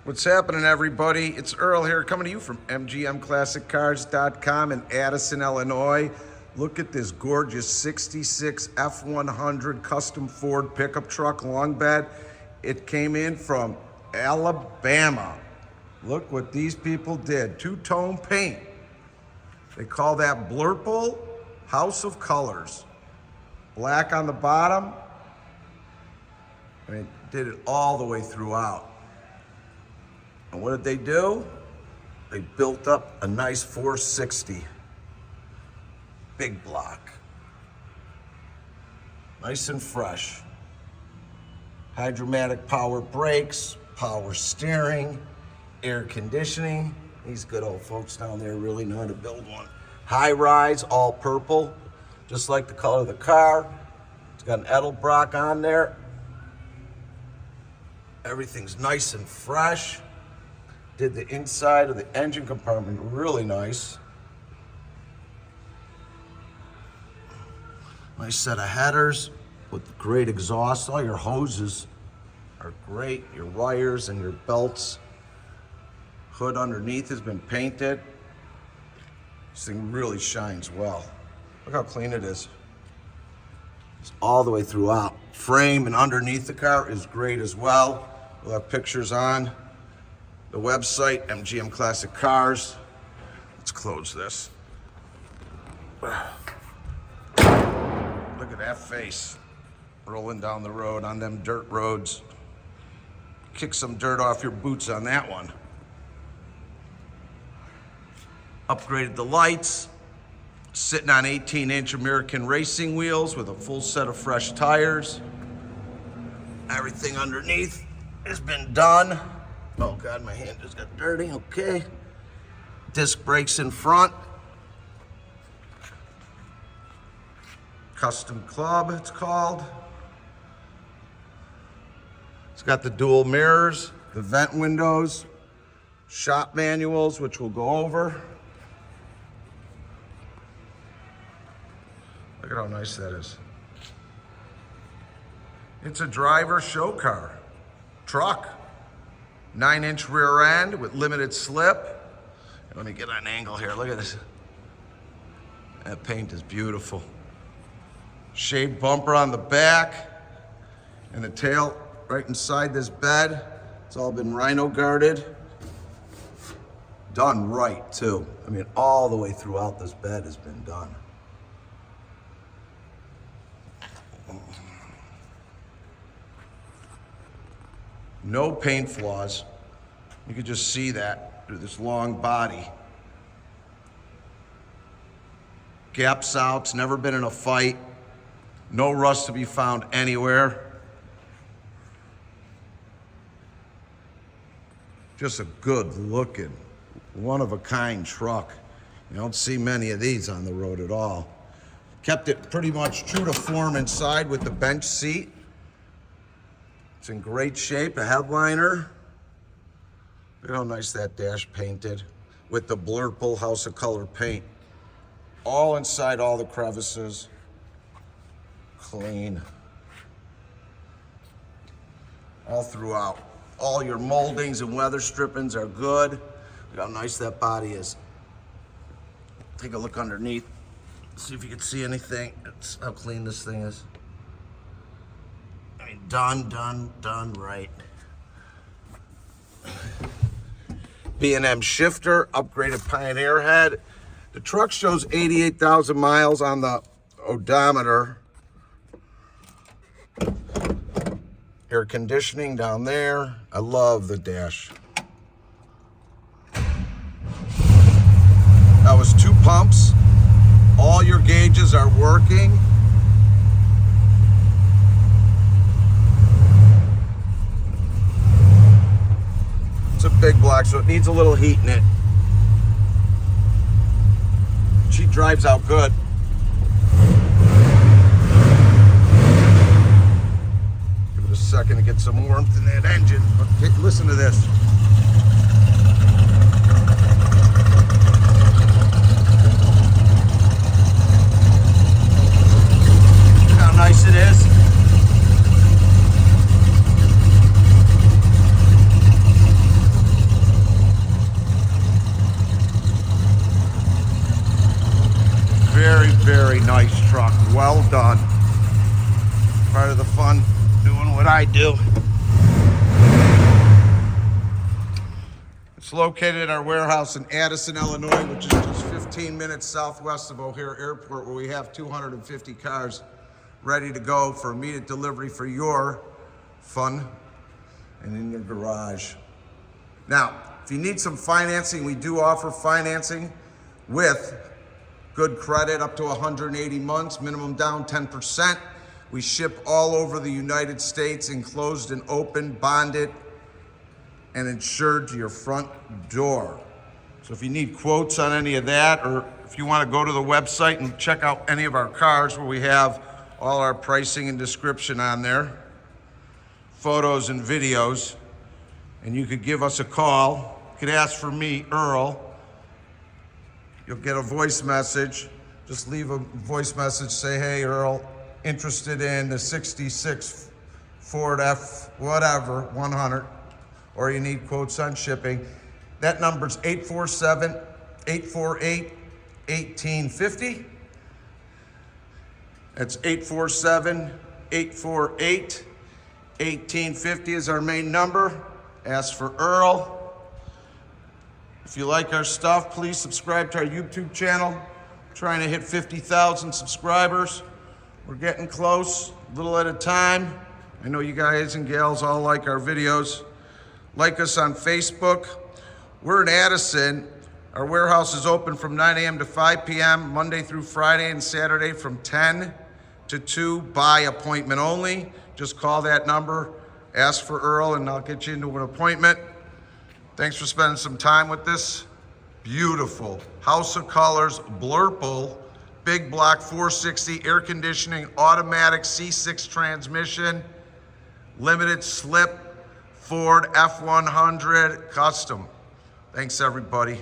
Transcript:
What's happening, everybody? It's Earl here, coming to you from mgmclassiccars.com in Addison, Illinois. Look at this gorgeous 66 F-100 custom Ford pickup truck long bed. It came in from Alabama. Look what these people did. Two-tone paint. They call that Blurple House of Colors. Black on the bottom. I mean, did it all the way throughout. And what did they do? They built up a nice 460. Big block. Nice and fresh. Hydromatic power brakes, power steering, air conditioning. These good old folks down there really know how to build one. High rise, all purple, just like the color of the car. It's got an Edelbrock on there. Everything's nice and fresh. Did the inside of the engine compartment really nice. Nice set of headers with great exhaust. All your hoses are great. Your wires and your belts. Hood underneath has been painted. This thing really shines well. Look how clean it is. It's all the way throughout. Frame and underneath the car is great as well. We'll have pictures on the website, MGM Classic Cars. Let's close this. Look at that face. Rolling down the road on them dirt roads. Kick some dirt off your boots on that one. Upgraded the lights. Sitting on 18-inch American racing wheels with a full set of fresh tires. Everything underneath has been done. Oh God, my hand just got dirty, okay. Disc brakes in front. Custom club, it's called. It's got the dual mirrors, the vent windows, shop manuals, which we'll go over. Look at how nice that is. It's a driver show car, truck. 9-inch rear end with limited slip. Let me get an angle here. Look at this. That paint is beautiful. Shade bumper on the back and the tail right inside this bed. It's all been rhino guarded. Done right too. I mean, all the way throughout this bed has been done. No paint flaws. You can just see that through this long body. Gaps out, it's never been in a fight. No rust to be found anywhere. Just a good looking, one of a kind truck. You don't see many of these on the road at all. Kept it pretty much true to form inside with the bench seat. It's in great shape, a headliner. Look how nice that dash painted with the Blurple House of Color paint. All inside all the crevices. Clean. All throughout. All your moldings and weather strippings are good. Look how nice that body is. Take a look underneath. See if you can see anything. That's how clean this thing is. Done right. B&M shifter, upgraded Pioneer head. The truck shows 88,000 miles on the odometer. Air conditioning down there. I love the dash. That was 2 pumps. All your gauges are working. It's a big block, so it needs a little heat in it. She drives out good. Give it a second to get some warmth in that engine. Okay, listen to this. Look how nice it is. I do. It's located at our warehouse in Addison, Illinois, which is just 15 minutes southwest of O'Hare Airport, where we have 250 cars ready to go for immediate delivery for your fun and in your garage. Now, if you need some financing, we do offer financing with good credit up to 180 months, minimum down 10%. We ship all over the United States, enclosed and open, bonded, and insured to your front door. So if you need quotes on any of that, or if you want to go to the website and check out any of our cars where we have all our pricing and description on there, photos and videos, and you could give us a call. You could ask for me, Earl. You'll get a voice message. Just leave a voice message, say, hey, Earl, interested in the 66 Ford F-100, or you need quotes on shipping. That number's 847-848-1850. That's 847-848-1850 is our main number. Ask for Earl. If you like our stuff, please subscribe to our YouTube channel. We're trying to hit 50,000 subscribers. We're getting close, a little at a time. I know you guys and gals all like our videos. Like us on Facebook. We're in Addison. Our warehouse is open from 9 a.m. to 5 p.m., Monday through Friday, and Saturday from 10 to 2 by appointment only. Just call that number, ask for Earl, and I'll get you into an appointment. Thanks for spending some time with this beautiful House of Colors Blurple big block 460 air conditioning automatic C6 transmission limited slip Ford F-100 custom. Thanks everybody.